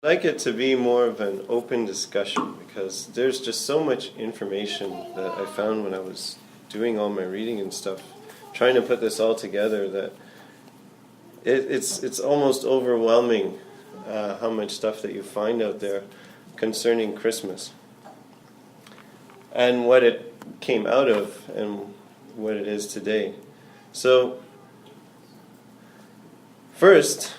I'd like it to be more of an open discussion because there's just so much information that I found when I was doing all my reading and stuff, trying to put this all together, that it's almost overwhelming how much stuff that you find out there concerning Christmas and what it came out of and what it is today. So first,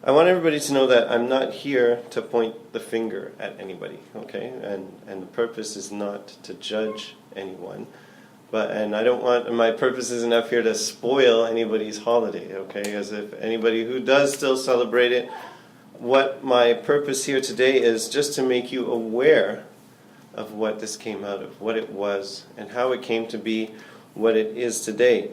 I want everybody to know that I'm not here to point the finger at anybody, okay? And the purpose is not to judge anyone. And I don't want, my purpose isn't up here to spoil anybody's holiday, okay? As if anybody who does still celebrate it, what my purpose here today is just to make you aware of what this came out of, what it was, and how it came to be what it is today.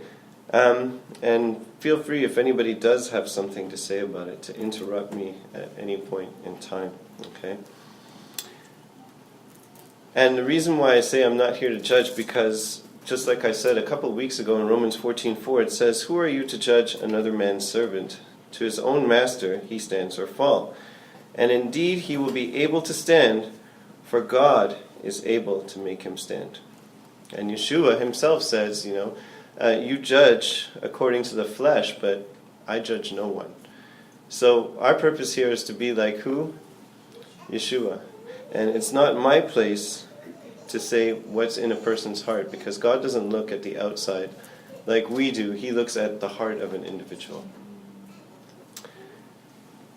And feel free, if anybody does have something to say about it, to interrupt me at any point in time, okay? And the reason why I say I'm not here to judge, because just like I said a couple of weeks ago in Romans 14:4, it says, "Who are you to judge another man's servant? To his own master he stands or fall. And indeed he will be able to stand, for God is able to make him stand." And Yeshua himself says, you judge according to the flesh, but I judge no one. So our purpose here is to be like who? Yeshua. And it's not my place to say what's in a person's heart, because God doesn't look at the outside like we do. He looks at the heart of an individual.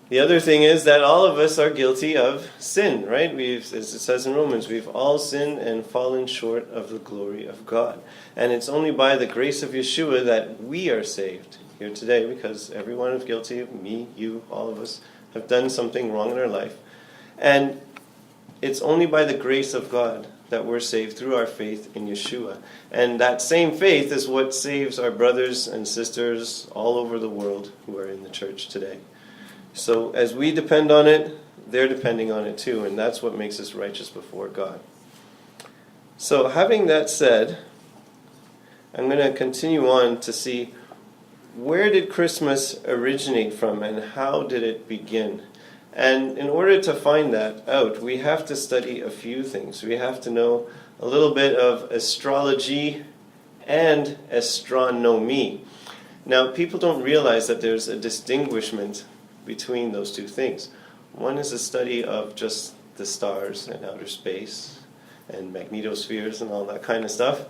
The other thing is that all of us are guilty of sin, right? As it says in Romans, we've all sinned and fallen short of the glory of God. And it's only by the grace of Yeshua that we are saved here today, because everyone is guilty of me, you, all of us have done something wrong in our life. And it's only by the grace of God that we're saved through our faith in Yeshua. And that same faith is what saves our brothers and sisters all over the world who are in the church today. So as we depend on it, they're depending on it too, and that's what makes us righteous before God. So having that said, I'm going to continue on to see, where did Christmas originate from and how did it begin? And in order to find that out, we have to study a few things. We have to know a little bit of astrology and astronomy. Now, people don't realize that there's a distinguishment between those two things. One is a study of just the stars and outer space and magnetospheres and all that kind of stuff.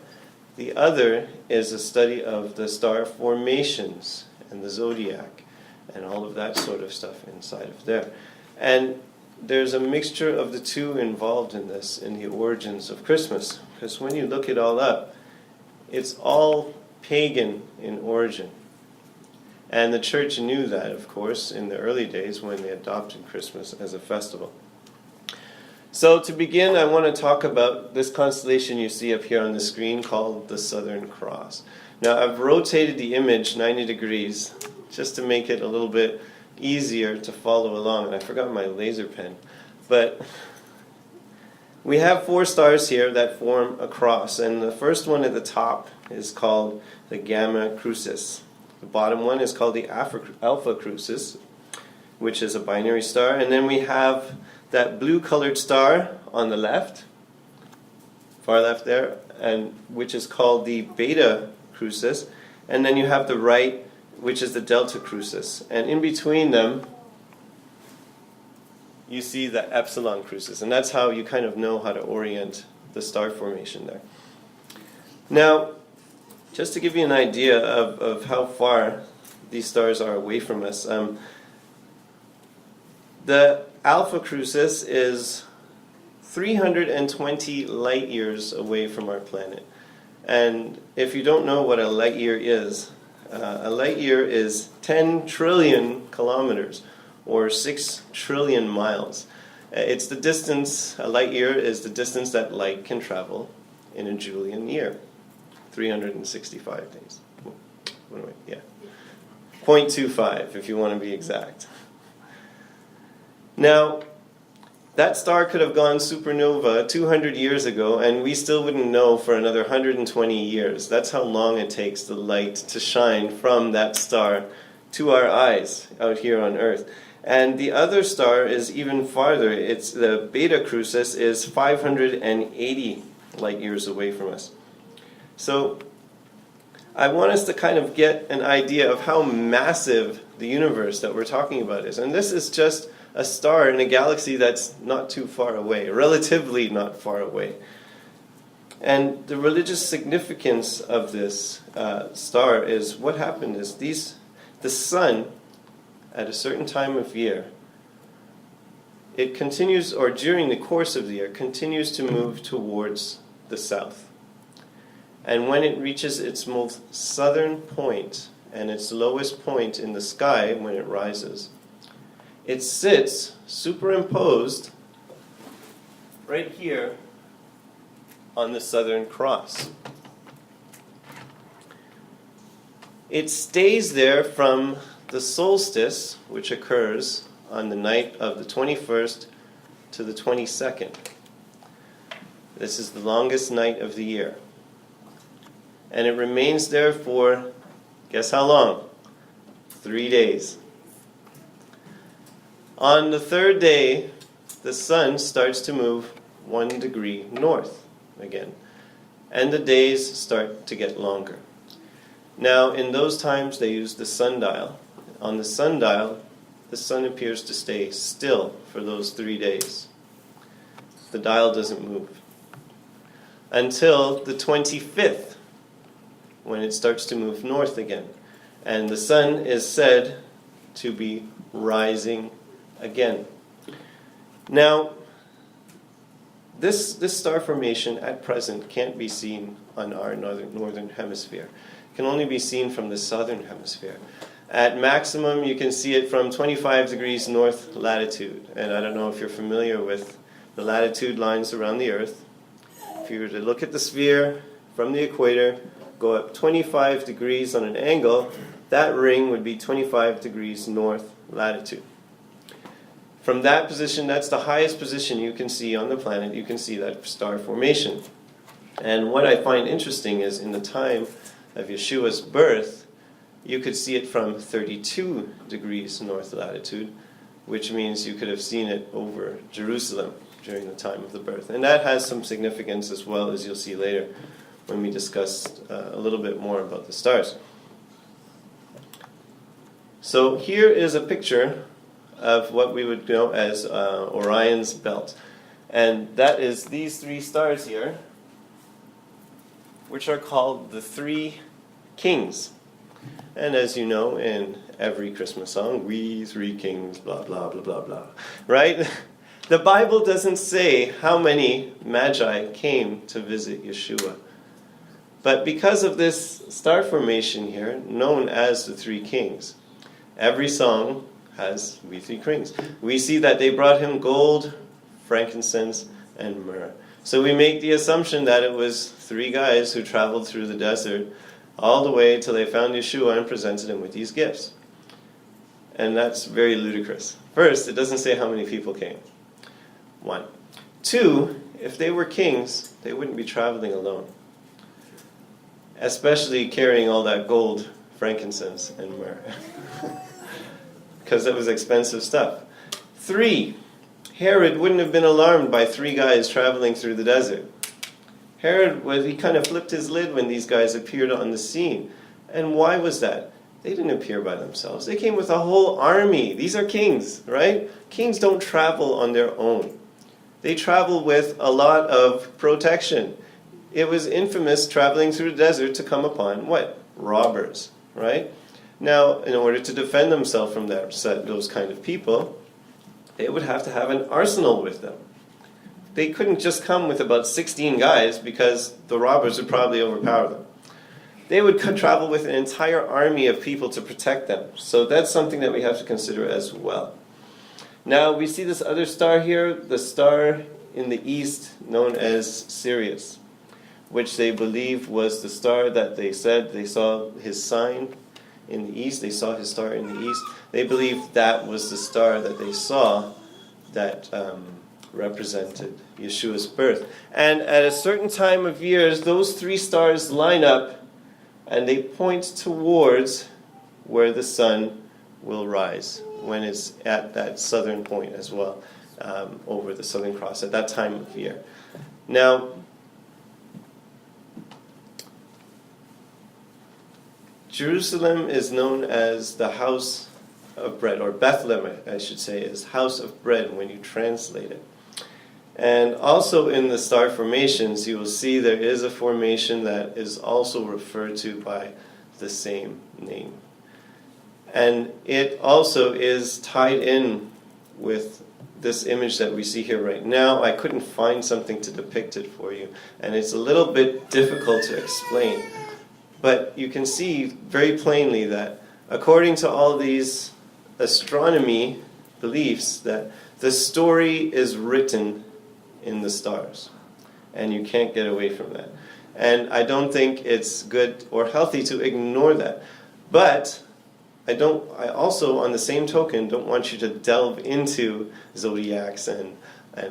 The other is a study of the star formations and the zodiac and all of that sort of stuff inside of there. And there's a mixture of the two involved in this, in the origins of Christmas. Because when you look it all up, it's all pagan in origin. And the church knew that, of course, in the early days when they adopted Christmas as a festival. So to begin, I want to talk about this constellation you see up here on the screen called the Southern Cross. Now, I've rotated the image 90 degrees just to make it a little bit easier to follow along. And I forgot my laser pen. But we have 4 stars here that form a cross. And the first one at the top is called the Gamma Crucis. The bottom one is called the Alpha Crucis, which is a binary star. And then we have that blue-colored star on the left, far left there, and which is called the Beta Crucis. And then you have the right, which is the Delta Crucis. And in between them, you see the Epsilon Crucis. And that's how you kind of know how to orient the star formation there. Now, just to give you an idea of how far these stars are away from us, the Alpha Crucis is 320 light years away from our planet. And if you don't know what a light year is 10 trillion kilometers, or 6 trillion miles. It's the distance, a light year is the distance that light can travel in a Julian year. 365 days. What am I? Yeah. 0.25 if you want to be exact. Now, that star could have gone supernova 200 years ago, and we still wouldn't know for another 120 years. That's how long it takes the light to shine from that star to our eyes out here on Earth. And the other star is even farther. It's the Beta Crucis is 580 light years away from us. So I want us to kind of get an idea of how massive the universe that we're talking about is. And this is just a star in a galaxy that's not too far away, relatively not far away. And the religious significance of this star is what happened is the sun, at a certain time of year, it continues, or during the course of the year, continues to move towards the south. And when it reaches its most southern point and its lowest point in the sky when it rises, it sits superimposed right here on the Southern Cross. It stays there from the solstice, which occurs on the night of the 21st to the 22nd. This is the longest night of the year. And it remains there for, guess how long? 3 days. On the third day, the sun starts to move 1 degree north again. And the days start to get longer. Now, in those times, they used the sundial. On the sundial, the sun appears to stay still for those 3 days. The dial doesn't move. Until the 25th, when it starts to move north again. And the sun is said to be rising again. Now, this star formation at present can't be seen on our northern hemisphere. It can only be seen from the southern hemisphere. At maximum, you can see it from 25 degrees north latitude. And I don't know if you're familiar with the latitude lines around the Earth. If you were to look at the sphere from the equator, go up 25 degrees on an angle, that ring would be 25 degrees north latitude. From that position, that's the highest position you can see on the planet. You can see that star formation. And what I find interesting is in the time of Yeshua's birth, you could see it from 32 degrees north latitude, which means you could have seen it over Jerusalem during the time of the birth. And that has some significance as well, as you'll see later when we discuss a little bit more about the stars. So here is a picture of what we would know as Orion's belt. And that is these 3 stars here, which are called the 3 kings. And as you know, in every Christmas song, we 3 kings, blah, blah, blah, blah, blah. Right? The Bible doesn't say how many magi came to visit Yeshua. But because of this star formation here, known as the 3 kings, every song has we 3 kings. We see that they brought him gold, frankincense, and myrrh. So we make the assumption that it was 3 guys who traveled through the desert all the way till they found Yeshua and presented him with these gifts. And that's very ludicrous. First, it doesn't say how many people came. 1. 2, if they were kings, they wouldn't be traveling alone, especially carrying all that gold, frankincense, and myrrh. Because that was expensive stuff. 3, Herod wouldn't have been alarmed by 3 guys traveling through the desert. Herod, he kind of flipped his lid when these guys appeared on the scene. And why was that? They didn't appear by themselves. They came with a whole army. These are kings, right? Kings don't travel on their own. They travel with a lot of protection. It was infamous traveling through the desert to come upon what? Robbers, right? Now, in order to defend themselves from those kind of people, they would have to have an arsenal with them. They couldn't just come with about 16 guys because the robbers would probably overpower them. They would travel with an entire army of people to protect them. So that's something that we have to consider as well. Now we see this other star here, the star in the east known as Sirius, which they believe was the star that they said they saw his sign in the east. They saw his star in the east. They believe that was the star that they saw that represented Yeshua's birth. And at a certain time of years, those 3 stars line up and they point towards where the sun will rise when it's at that southern point as well, over the Southern Cross at that time of year. Now, Jerusalem is known as the house of bread, or Bethlehem, I should say, is house of bread when you translate it. And also in the star formations, you will see there is a formation that is also referred to by the same name. And it also is tied in with this image that we see here right now. I couldn't find something to depict it for you, and it's a little bit difficult to explain. But you can see very plainly that according to all these astronomy beliefs, that the story is written in the stars, and you can't get away from that. And I don't think it's good or healthy to ignore that. But I also, on the same token, don't want you to delve into zodiacs and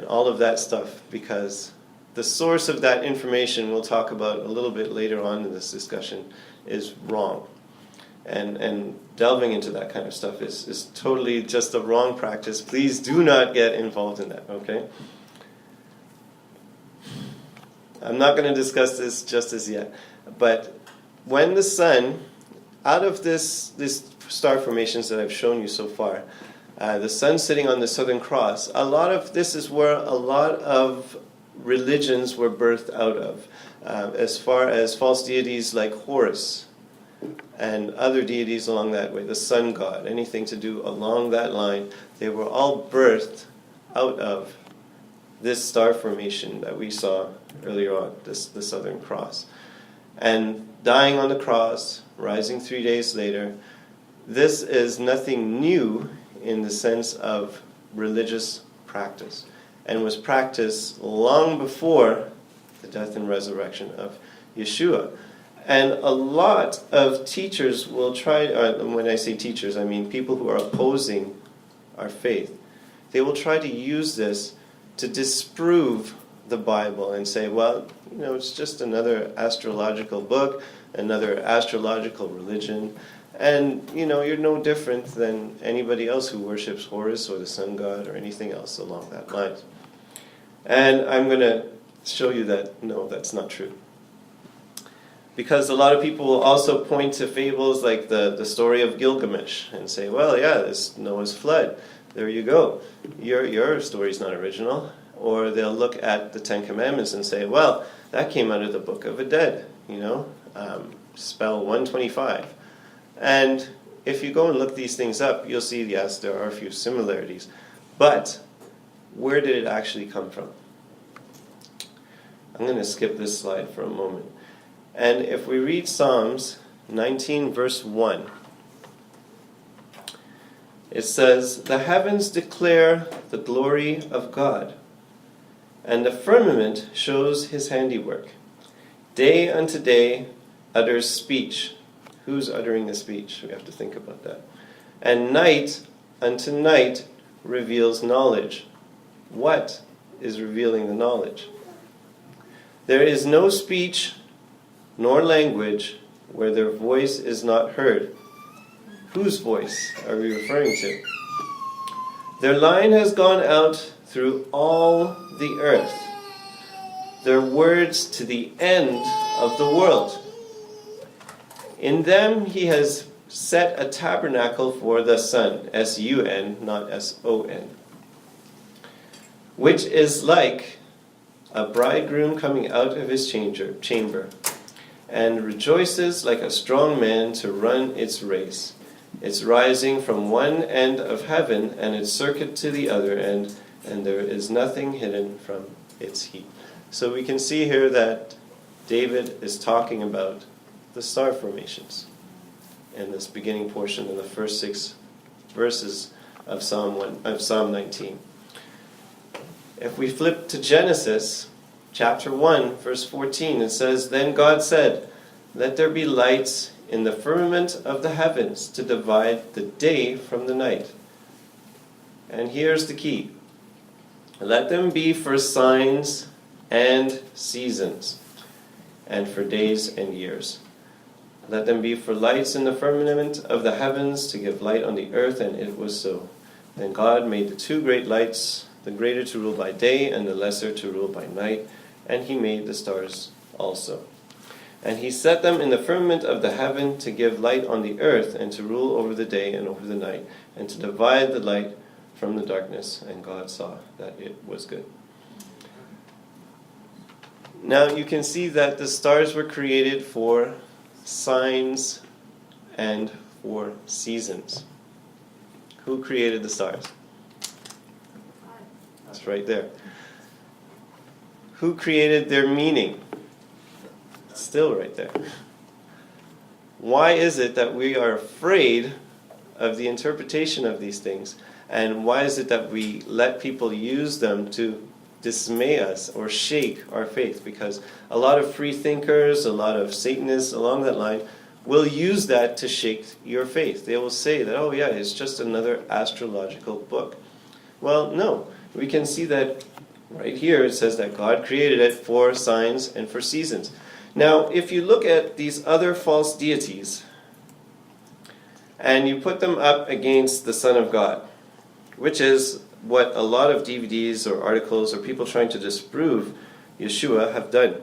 all of that stuff, because the source of that information we'll talk about a little bit later on in this discussion is wrong. And delving into that kind of stuff is totally just a wrong practice. Please do not get involved in that, okay? I'm not going to discuss this just as yet. But when the sun, out of this star formations that I've shown you so far, the sun sitting on the Southern Cross, a lot of this is where a lot of religions were birthed out of, as far as false deities like Horus and other deities along that way, the sun god, anything to do along that line, they were all birthed out of this star formation that we saw earlier on, the Southern Cross. And dying on the cross, rising 3 days later, this is nothing new in the sense of religious practice, and was practiced long before the death and resurrection of Yeshua. And a lot of teachers will try, when I say teachers, I mean people who are opposing our faith, they will try to use this to disprove the Bible and say, well, it's just another astrological book, another astrological religion, and, you're no different than anybody else who worships Horus or the sun god or anything else along that line. And I'm going to show you that, no, that's not true. Because a lot of people will also point to fables like the story of Gilgamesh and say, well, yeah, this Noah's flood. There you go. Your story's not original. Or they'll look at the Ten Commandments and say, well, that came out of the Book of the Dead, spell 125. And if you go and look these things up, you'll see, yes, there are a few similarities. But where did it actually come from? I'm going to skip this slide for a moment. And if we read Psalms 19, verse 1, it says, "The heavens declare the glory of God, and the firmament shows his handiwork. Day unto day utters speech." Who's uttering the speech? We have to think about that. "And night unto night reveals knowledge." What is revealing the knowledge? "There is no speech nor language where their voice is not heard." Whose voice are we referring to? "Their line has gone out through all the earth, their words to the end of the world. In them he has set a tabernacle for the sun," S-U-N, not S-O-N, "which is like a bridegroom coming out of his chamber, and rejoices like a strong man to run its race. Its rising from one end of heaven, and its circuit to the other end, and there is nothing hidden from its heat." So we can see here that David is talking about the star formations in this beginning portion in the first 6 verses of Psalm 19. If we flip to Genesis chapter 1, verse 14, it says, "Then God said, let there be lights in the firmament of the heavens to divide the day from the night." And here's the key. "Let them be for signs and seasons, and for days and years." Let them be for lights in the firmament of the heavens, to give light on the earth, and it was so. Then God made the two great lights, the greater to rule by day, and the lesser to rule by night, and he made the stars also. And he set them in the firmament of the heaven to give light on the earth, and to rule over the day and over the night, and to divide the light from the darkness. And God saw that it was good. Now you can see that the stars were created for signs and for seasons. Who created the stars? It's right there. Who created their meaning? It's still right there. Why is it that we are afraid of the interpretation of these things? And why is it that we let people use them to dismay us or shake our faith? Because a lot of free thinkers, a lot of Satanists along that line will use that to shake your faith. They will say that, oh yeah, it's just another astrological book. Well, no. We can see that right here it says that God created it for signs and for seasons. Now, if you look at these other false deities and you put them up against the Son of God, which is what a lot of DVDs or articles or people trying to disprove Yeshua have done.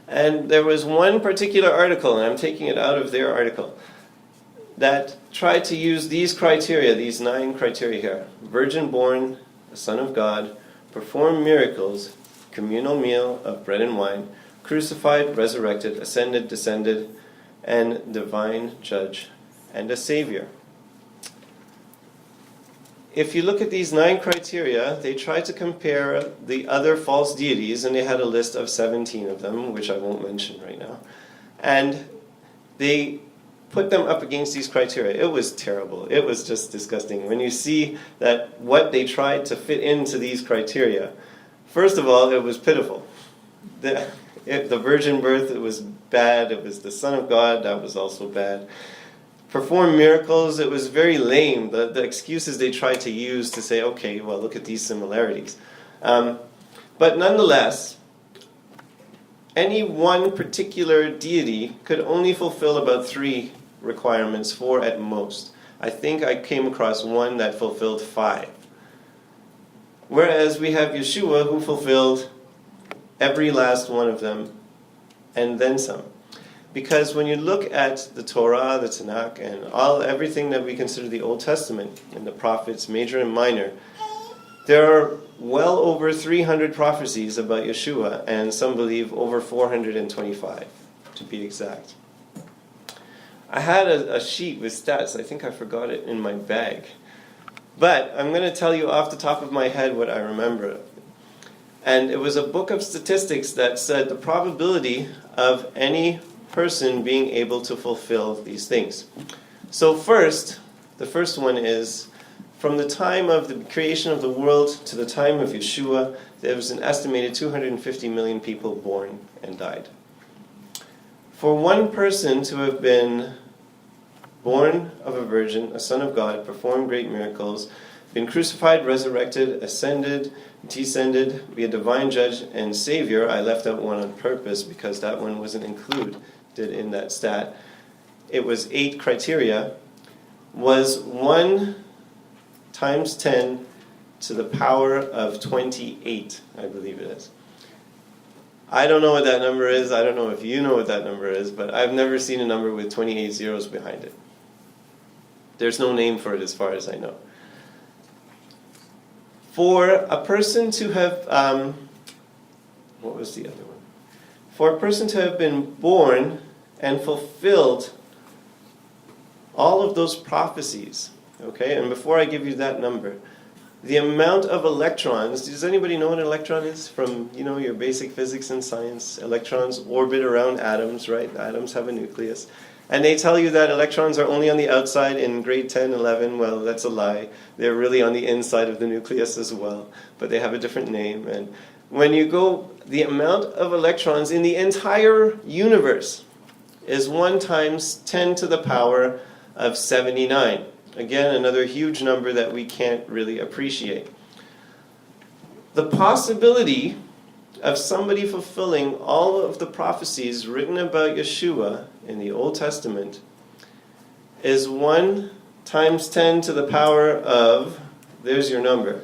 And there was one particular article, and I'm taking it out of their article, that tried to use these criteria, these 9 criteria here. Virgin born, the Son of God, performed miracles, communal meal of bread and wine, crucified, resurrected, ascended, descended, and divine judge and a savior. If you look at these 9 criteria, they try to compare the other false deities, and they had a list of 17 of them, which I won't mention right now. And they put them up against these criteria. It was terrible. It was just disgusting. When you see that what they tried to fit into these criteria, first of all, it was pitiful. The virgin birth, it was bad. It was the Son of God, that was also bad. Perform miracles, it was very lame. The excuses they tried to use to say, okay, well, look at these similarities. But nonetheless, any one particular deity could only fulfill about 3 requirements, 4 at most. I think I came across one that fulfilled 5. Whereas we have Yeshua, who fulfilled every last one of them, and then some. Because when you look at the Torah, the Tanakh, and everything that we consider the Old Testament, and the prophets, major and minor, there are well over 300 prophecies about Yeshua, and some believe over 425, to be exact. I had a sheet with stats. I think I forgot it in my bag. But I'm going to tell you off the top of my head what I remember. And it was a book of statistics that said the probability of any person being able to fulfill these things. So the first one is, from the time of the creation of the world to the time of Yeshua, there was an estimated 250 million people born and died. For one person to have been born of a virgin, a son of God, performed great miracles, been crucified, resurrected, ascended, descended, be a divine judge and savior. I left out one on purpose because that one wasn't included in that stat. It was 8 criteria, was 1 times 10 to the power of 28, I believe it is. I don't know what that number is. I don't know if you know what that number is, but I've never seen a number with 28 zeros behind it. There's no name for it as far as I know. For a person to have, what was the other one? For a person to have been born and fulfilled all of those prophecies, okay? And before I give you that number, the amount of electrons, does anybody know what an electron is from, your basic physics and science? Electrons orbit around atoms, right? Atoms have a nucleus. And they tell you that electrons are only on the outside in grade 10, 11. Well, that's a lie. They're really on the inside of the nucleus as well, but they have a different name. And when you go, the amount of electrons in the entire universe is 1 times 10 to the power of 79. Again, another huge number that we can't really appreciate. The possibility of somebody fulfilling all of the prophecies written about Yeshua in the Old Testament is 1 times 10 to the power of, there's your number,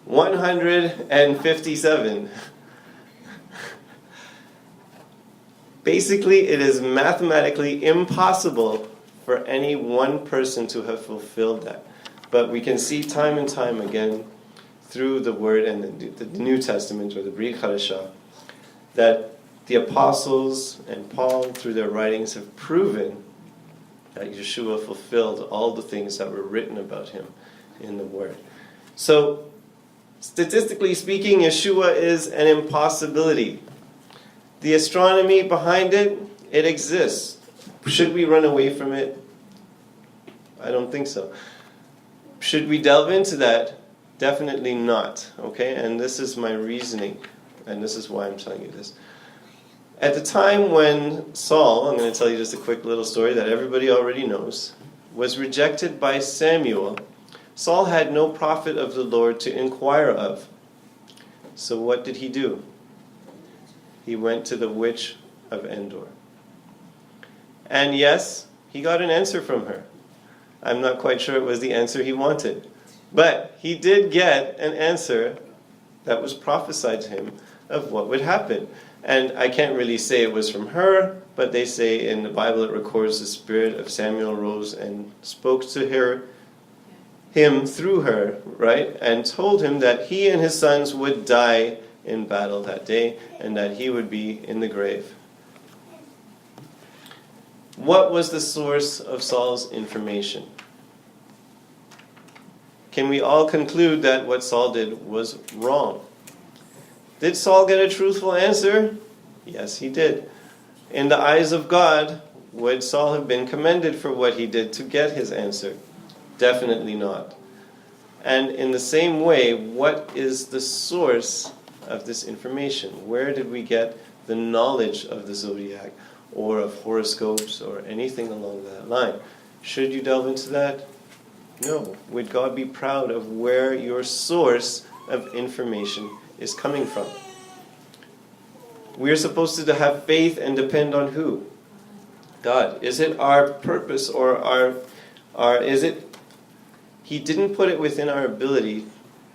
157. Basically, it is mathematically impossible for any one person to have fulfilled that. But we can see time and time again through the Word and the New Testament, or the Brit Hadashah, that the apostles and Paul, through their writings, have proven that Yeshua fulfilled all the things that were written about him in the Word. So, statistically speaking, Yeshua is an impossibility. The astronomy behind it, it exists. Should we run away from it? I don't think so. Should we delve into that? Definitely not. Okay? And this is my reasoning. And this is why I'm telling you this. At the time when Saul, I'm going to tell you just a quick little story that everybody already knows, was rejected by Samuel, Saul had no prophet of the Lord to inquire of. So what did he do? He went to the witch of Endor. And yes, he got an answer from her. I'm not quite sure it was the answer he wanted. But he did get an answer that was prophesied to him of what would happen. And I can't really say it was from her, but they say in the Bible it records the spirit of Samuel rose and spoke to him through her, right? And told him that he and his sons would die in battle that day, and that he would be in the grave. What was the source of Saul's information? Can we all conclude that what Saul did was wrong? Did Saul get a truthful answer? Yes, he did. In the eyes of God, would Saul have been commended for what he did to get his answer? Definitely not. And in the same way, what is the source of this information? Where did we get the knowledge of the zodiac or of horoscopes or anything along that line? Should you delve into that? No. Would God be proud of where your source of information is coming from? We are supposed to have faith and depend on who? God. Is it our purpose or our is it? He didn't put it within our ability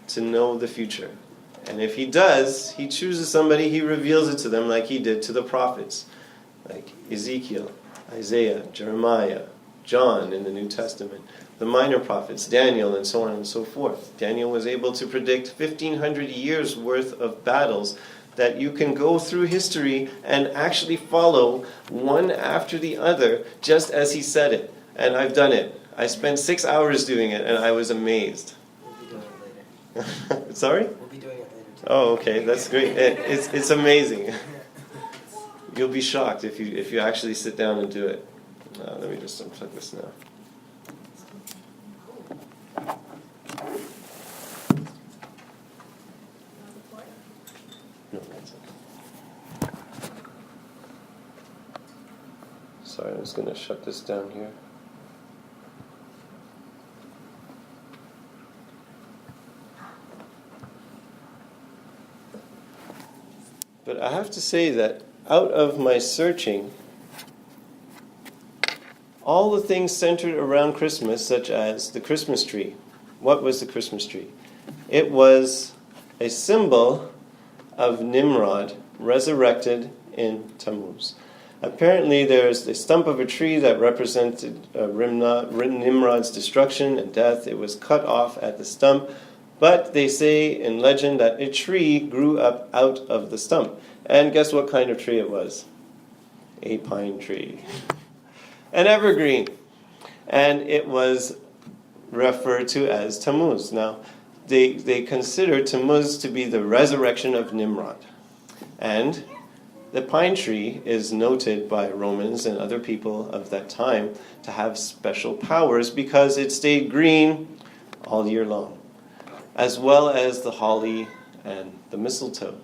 to know the future. And if he does, he chooses somebody, he reveals it to them like he did to the prophets. Like Ezekiel, Isaiah, Jeremiah, John in the New Testament, the minor prophets, Daniel, and so on and so forth. Daniel was able to predict 1,500 years worth of battles that you can go through history and actually follow one after the other just as he said it. And I've done it. I spent 6 hours doing it and I was amazed. We'll be doing it later. Sorry? We'll be doing it later too. Oh, okay, that's great. It's amazing. You'll be shocked if you actually sit down and do it. Let me just unplug this now. No, that's okay. Sorry, I was going to shut this down here. But I have to say that out of my searching, all the things centered around Christmas, such as the Christmas tree. What was the Christmas tree? It was a symbol of Nimrod resurrected in Tammuz. Apparently there's a stump of a tree that represented Nimrod's destruction and death. It was cut off at the stump. But they say in legend that a tree grew up out of the stump. And guess what kind of tree it was? A pine tree. An evergreen. And it was referred to as Tammuz. Now, they consider Tammuz to be the resurrection of Nimrod. And the pine tree is noted by Romans and other people of that time to have special powers because it stayed green all year long, as well as the holly and the mistletoe.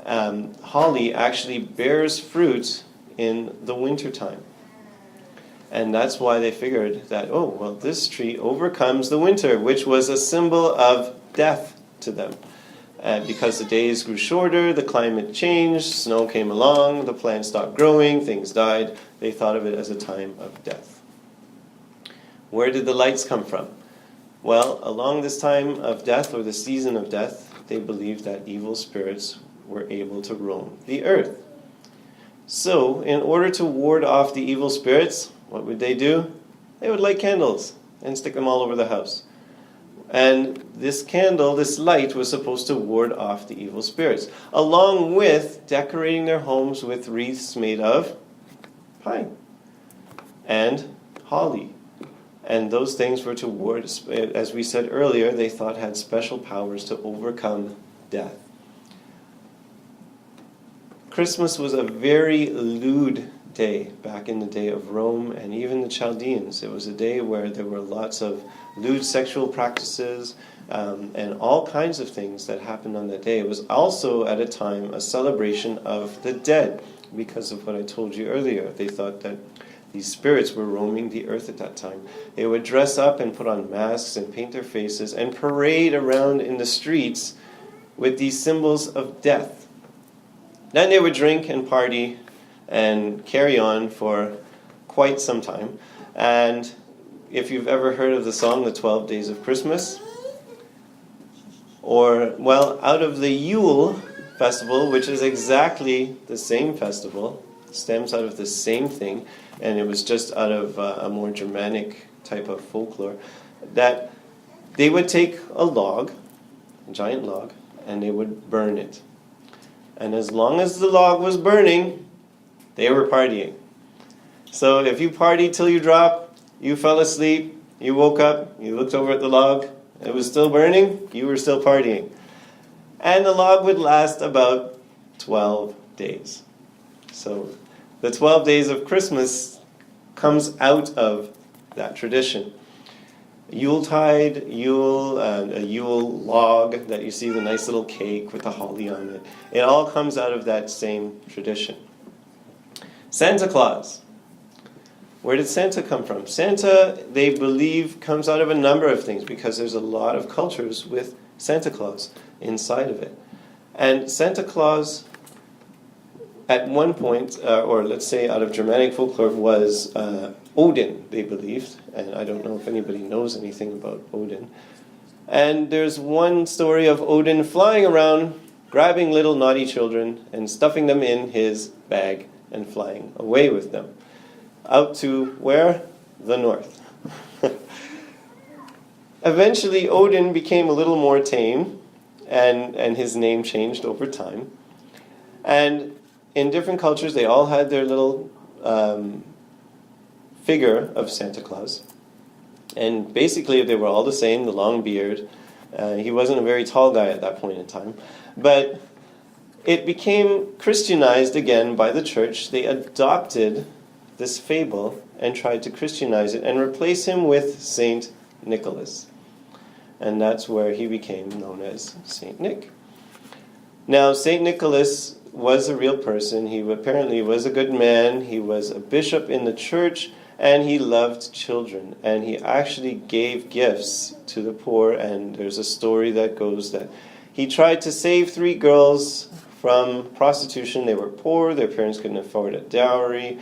Holly actually bears fruit in the wintertime. And that's why they figured that, oh, well, this tree overcomes the winter, which was a symbol of death to them. because the days grew shorter, the climate changed, snow came along, the plants stopped growing, things died. They thought of it as a time of death. Where did the lights come from? Well, along this time of death, or the season of death, they believed that evil spirits were able to roam the earth. So, in order to ward off the evil spirits, what would they do? They would light candles and stick them all over the house. And this candle, this light, was supposed to ward off the evil spirits, along with decorating their homes with wreaths made of pine and holly. And those things were to ward, as we said earlier, they thought had special powers to overcome death. Christmas was a very lewd day back in the day of Rome and even the Chaldeans. It was a day where there were lots of lewd sexual practices and all kinds of things that happened on that day. It was also at a time a celebration of the dead because of what I told you earlier. They thought that these spirits were roaming the earth at that time. They would dress up and put on masks and paint their faces and parade around in the streets with these symbols of death. Then they would drink and party and carry on for quite some time. And if you've ever heard of the song, The 12 Days of Christmas, or, well, out of the Yule festival, which is exactly the same festival, stems out of the same thing, and it was just out of a more Germanic type of folklore, that they would take a log, a giant log, and they would burn it. And as long as the log was burning, they were partying. So if you partied till you dropped, you fell asleep, you woke up, you looked over at the log, it was still burning, you were still partying. And the log would last about 12 days. So the 12 days of Christmas comes out of that tradition. Yuletide, Yule, a Yule log that you see, the nice little cake with the holly on it. It all comes out of that same tradition. Santa Claus. Where did Santa come from? Santa, they believe, comes out of a number of things because there's a lot of cultures with Santa Claus inside of it. And Santa Claus, at one point, or let's say out of Germanic folklore, was Odin, they believed. And I don't know if anybody knows anything about Odin. And there's one story of Odin flying around, grabbing little naughty children and stuffing them in his bag and flying away with them. Out to where? The north. Eventually, Odin became a little more tame, and his name changed over time. And in different cultures, they all had their little figure of Santa Claus. And basically, they were all the same, the long beard. He wasn't a very tall guy at that point in time. But it became Christianized again by the church. They adopted this fable and tried to Christianize it and replace him with Saint Nicholas. And that's where he became known as Saint Nick. Now, Saint Nicholas was a real person. He apparently was a good man. He was a bishop in the church, and he loved children. And he actually gave gifts to the poor. And there's a story that goes that he tried to save 3 girls from prostitution. They were poor. Their parents couldn't afford a dowry.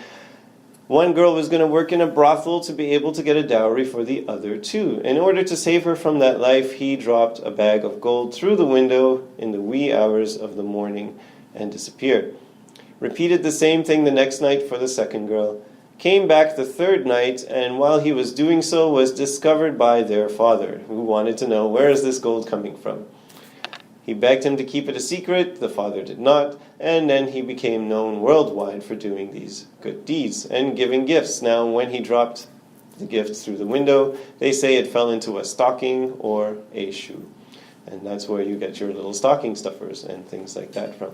One girl was going to work in a brothel to be able to get a dowry for the other 2. In order to save her from that life, he dropped a bag of gold through the window in the wee hours of the morning and disappeared. Repeated the same thing the next night for the second girl. Came back the third night, and while he was doing so, was discovered by their father, who wanted to know, where is this gold coming from? He begged him to keep it a secret. The father did not. And then he became known worldwide for doing these good deeds and giving gifts. Now, when he dropped the gift through the window, they say it fell into a stocking or a shoe. And that's where you get your little stocking stuffers and things like that from.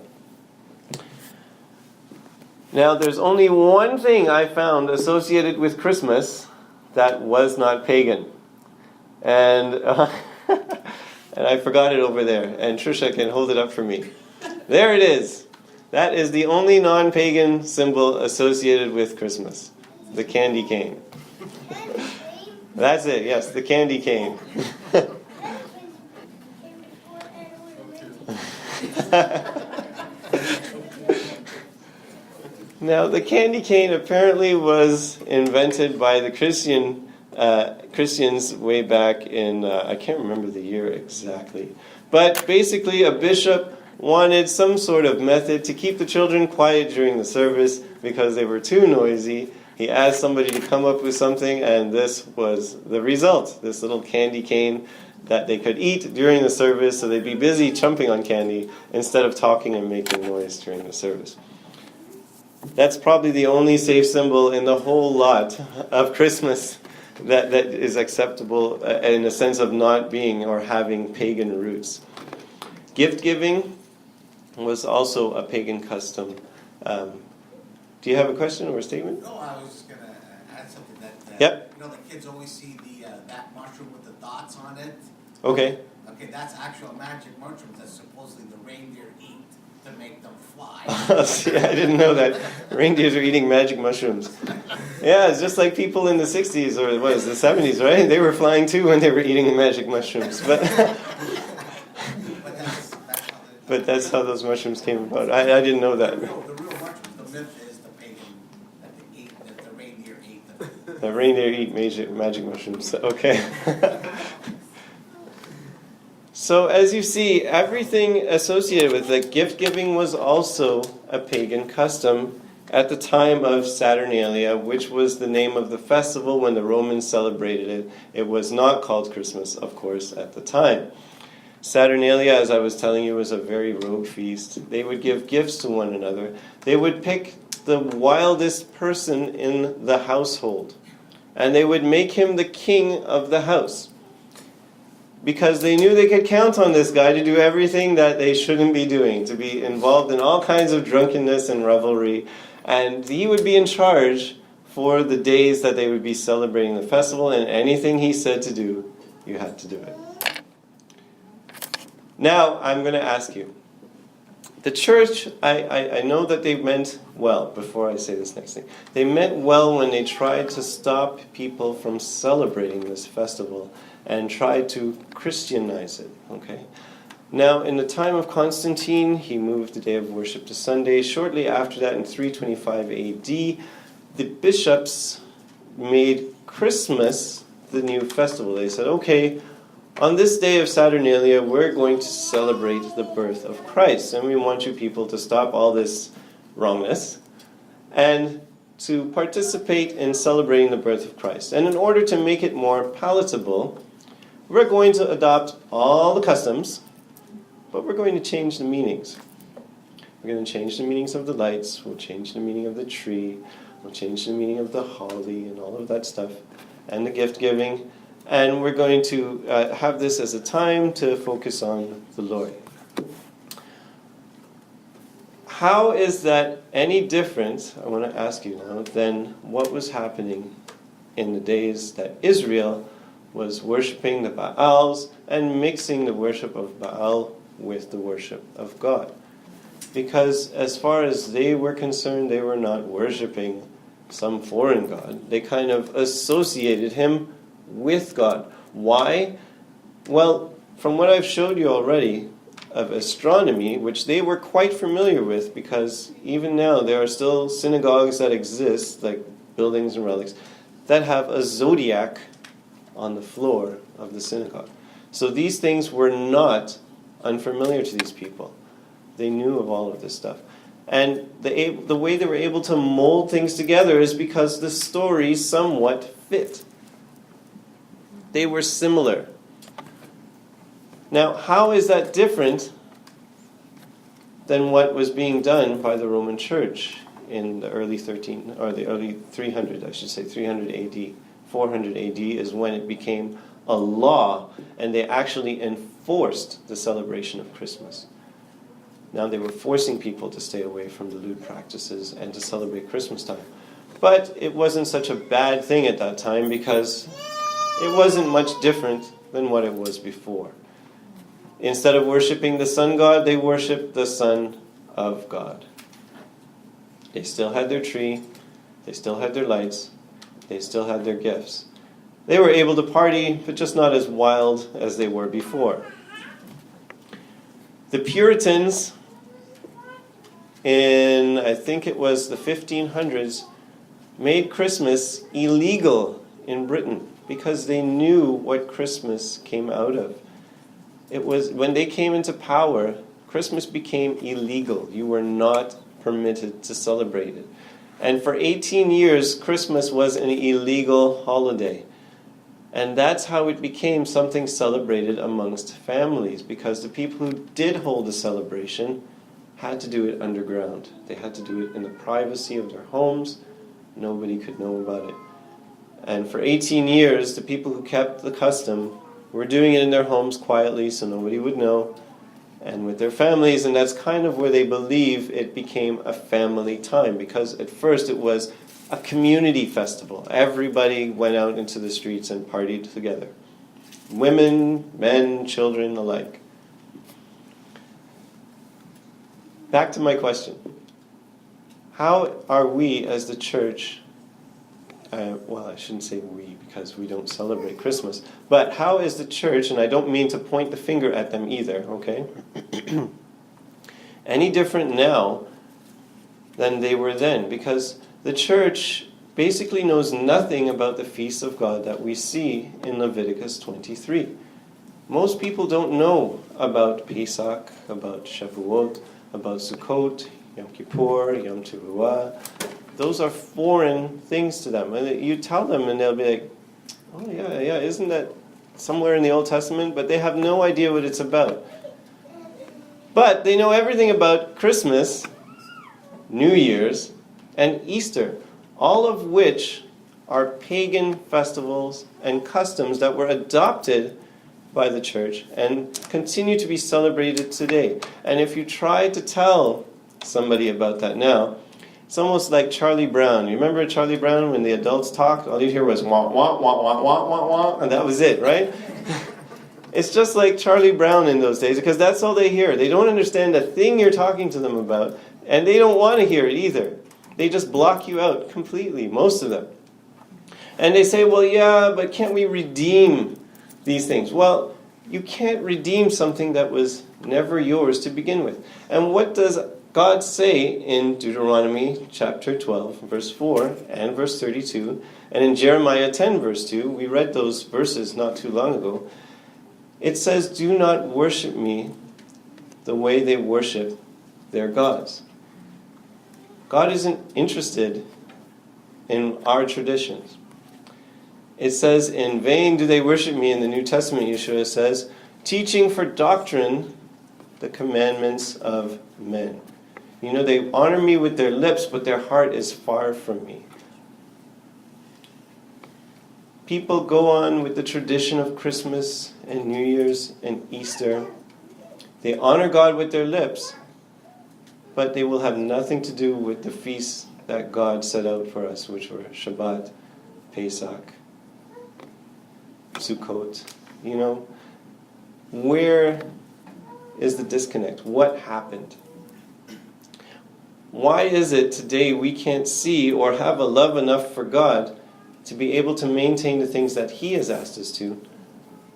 Now, there's only one thing I found associated with Christmas that was not pagan. And and I forgot it over there. And Trisha can hold it up for me. There it is. That is the only non-pagan symbol associated with Christmas. The candy cane. That's it, yes, the candy cane. Now, the candy cane apparently was invented by the Christians way back in, I can't remember the year exactly. But basically, a bishop wanted some sort of method to keep the children quiet during the service because they were too noisy. He asked somebody to come up with something, and this was the result. This little candy cane that they could eat during the service, so they'd be busy chomping on candy instead of talking and making noise during the service. That's probably the only safe symbol in the whole lot of Christmas that is acceptable in a sense of not being or having pagan roots. Gift giving was also a pagan custom. Do you have a question or a statement? No, I was just going to add something that, Yep. you know, the kids always see that mushroom with the dots on it. Okay. Okay, that's actual magic mushrooms that supposedly the reindeer eat to make them fly. See, I didn't know that. Reindeers are eating magic mushrooms. Yeah, it's just like people in the 60s or what is the 70s, right? They were flying too when they were eating magic mushrooms. But that's how those mushrooms came about. I didn't know that. The real mushrooms, the myth is the pagan that the reindeer ate them. The reindeer eat magic mushrooms. Okay. So as you see, everything associated with it, gift giving was also a pagan custom at the time of Saturnalia, which was the name of the festival when the Romans celebrated it. It was not called Christmas, of course, at the time. Saturnalia, as I was telling you, was a very rogue feast. They would give gifts to one another. They would pick the wildest person in the household, and they would make him the king of the house, because they knew they could count on this guy to do everything that they shouldn't be doing, to be involved in all kinds of drunkenness and revelry, and he would be in charge for the days that they would be celebrating the festival, and anything he said to do, you had to do it. Now, I'm going to ask you. The church, I know that they meant well, before I say this next thing. They meant well when they tried to stop people from celebrating this festival and tried to Christianize it, okay? Now, in the time of Constantine, he moved the day of worship to Sunday. Shortly after that, in 325 AD, the bishops made Christmas the new festival. They said, okay, on this day of Saturnalia, we're going to celebrate the birth of Christ, and we want you people to stop all this wrongness and to participate in celebrating the birth of Christ. And in order to make it more palatable, we're going to adopt all the customs, but we're going to change the meanings. We're going to change the meanings of the lights, we'll change the meaning of the tree, we'll change the meaning of the holly and all of that stuff, and the gift giving. And we're going to have this as a time to focus on the Lord. How is that any different, I want to ask you now, than what was happening in the days that Israel was worshiping the Baals and mixing the worship of Baal with the worship of God? Because as far as they were concerned, they were not worshiping some foreign god. They kind of associated him with God. Why? Well, from what I've showed you already of astronomy, which they were quite familiar with, because even now there are still synagogues that exist, like buildings and relics, that have a zodiac on the floor of the synagogue. So these things were not unfamiliar to these people. They knew of all of this stuff. And the way they were able to mold things together is because the stories somewhat fit. They were similar. Now, how is that different than what was being done by the Roman Church in the early 300 AD? 400 AD is when it became a law, and they actually enforced the celebration of Christmas. Now they were forcing people to stay away from the lewd practices and to celebrate Christmas time. But it wasn't such a bad thing at that time, because it wasn't much different than what it was before. Instead of worshiping the sun god, they worshipped the Son of God. They still had their tree, they still had their lights, they still had their gifts. They were able to party, but just not as wild as they were before. The Puritans in, I think it was the 1500s, made Christmas illegal in Britain because they knew what Christmas came out of. It was when they came into power, Christmas became illegal. You were not permitted to celebrate it. And for 18 years, Christmas was an illegal holiday. And that's how it became something celebrated amongst families, because the people who did hold a celebration had to do it underground. They had to do it in the privacy of their homes. Nobody could know about it. And for 18 years, the people who kept the custom were doing it in their homes quietly so nobody would know, and with their families, and that's kind of where they believe it became a family time, because at first it was a community festival. Everybody went out into the streets and partied together. Women, men, children alike. Back to my question. How are we as the church, well, I shouldn't say we because we don't celebrate Christmas, but how is the church, and I don't mean to point the finger at them either, okay? Any different now than they were then? Because the church basically knows nothing about the feasts of God that we see in Leviticus 23. Most people don't know about Pesach, about Shavuot, about Sukkot, Yom Kippur, Yom Teruah. Those are foreign things to them. And you tell them and they'll be like, oh yeah, isn't that somewhere in the Old Testament? But they have no idea what it's about. But they know everything about Christmas, New Year's, and Easter, all of which are pagan festivals and customs that were adopted by the church and continue to be celebrated today. And if you try to tell somebody about that now, it's almost like Charlie Brown. You remember Charlie Brown when the adults talked? All you'd hear was wah, wah, wah, wah, wah, wah, wah, and that was it, right? It's just like Charlie Brown in those days, because that's all they hear. They don't understand a thing you're talking to them about, and they don't want to hear it either. They just block you out completely, most of them. And they say, well, yeah, but can't we redeem these things? Well, you can't redeem something that was never yours to begin with. And what does God say in Deuteronomy chapter 12, verse 4 and verse 32, and in Jeremiah 10, verse 2, we read those verses not too long ago. It says, do not worship me the way they worship their gods. God isn't interested in our traditions. It says, in vain do they worship me. In the New Testament, Yeshua says, teaching for doctrine the commandments of men. You know, they honor me with their lips, but their heart is far from me. People go on with the tradition of Christmas and New Year's and Easter. They honor God with their lips, but they will have nothing to do with the feasts that God set out for us, which were Shabbat, Pesach, Sukkot. You know, where is the disconnect? What happened? Why is it today we can't see or have a love enough for God to be able to maintain the things that He has asked us to,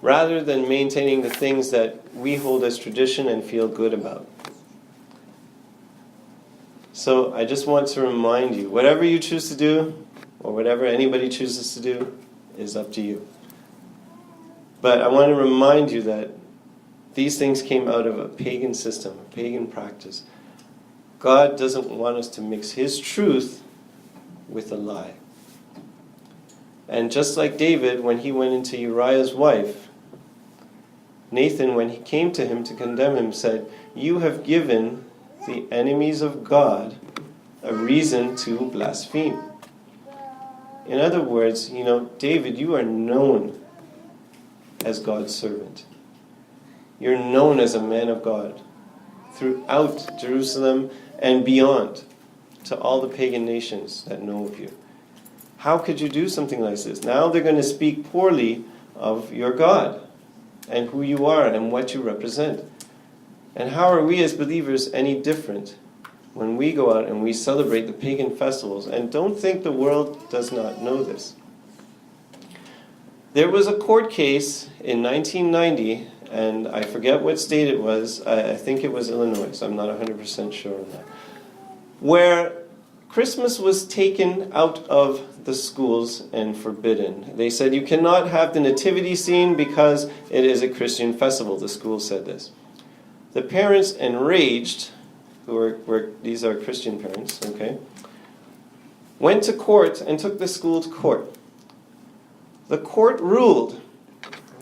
rather than maintaining the things that we hold as tradition and feel good about? So I just want to remind you, whatever you choose to do, or whatever anybody chooses to do, is up to you. But I want to remind you that these things came out of a pagan system, a pagan practice. God doesn't want us to mix His truth with a lie. And just like David, when he went into Uriah's wife, Nathan, when he came to him to condemn him, said, you have given the enemies of God a reason to blaspheme. In other words, you know, David, you are known as God's servant. You're known as a man of God throughout Jerusalem and beyond, to all the pagan nations that know of you. How could you do something like this? Now they're going to speak poorly of your God and who you are and what you represent. And how are we as believers any different when we go out and we celebrate the pagan festivals? And don't think the world does not know this. There was a court case in 1990, and I forget what state it was. I think it was Illinois. I'm not 100% sure on that. where Christmas was taken out of the schools and forbidden. They said you cannot have the nativity scene because it is a Christian festival. The school said this. The parents, enraged, these are Christian parents, okay, went to court and took the school to court. The court ruled,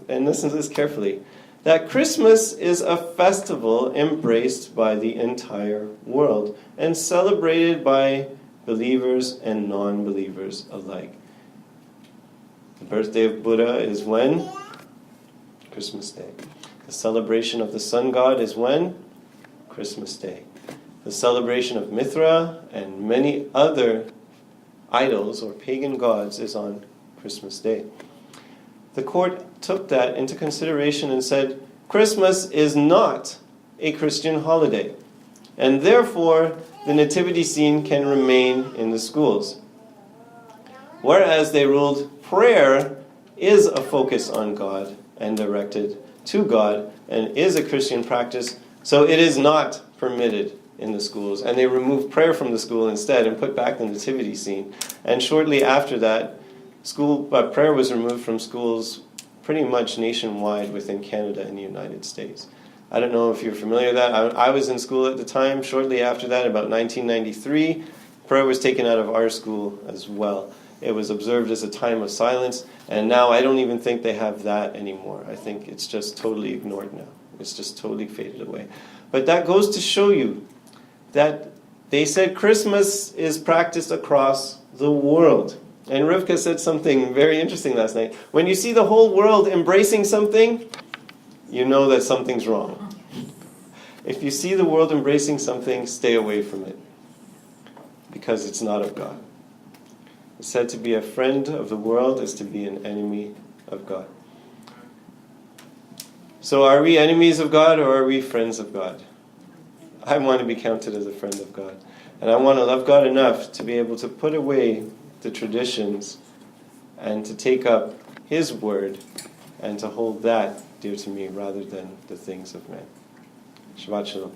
and listen to this carefully, that Christmas is a festival embraced by the entire world and celebrated by believers and non-believers alike. The birthday of Buddha is when? Christmas Day. The celebration of the sun god is when? Christmas Day. The celebration of Mithra and many other idols or pagan gods is on Christmas Day. The court took that into consideration and said, Christmas is not a Christian holiday, and therefore the nativity scene can remain in the schools. Whereas they ruled prayer is a focus on God and directed to God and is a Christian practice, so it is not permitted in the schools. And they removed prayer from the school instead and put back the nativity scene. And shortly after that, prayer was removed from schools pretty much nationwide within Canada and the United States. I don't know if you're familiar with that. I was in school at the time. Shortly after that, about 1993, prayer was taken out of our school as well. It was observed as a time of silence, and now I don't even think they have that anymore. I think it's just totally ignored now. It's just totally faded away. But that goes to show you that they said Christmas is practiced across the world. And Rivka said something very interesting last night. When you see the whole world embracing something, you know that something's wrong. If you see the world embracing something, stay away from it, because it's not of God. It's said to be a friend of the world is to be an enemy of God. So are we enemies of God or are we friends of God? I want to be counted as a friend of God. And I want to love God enough to be able to put away the traditions and to take up His word and to hold that dear to me rather than the things of man. Shabbat Shalom.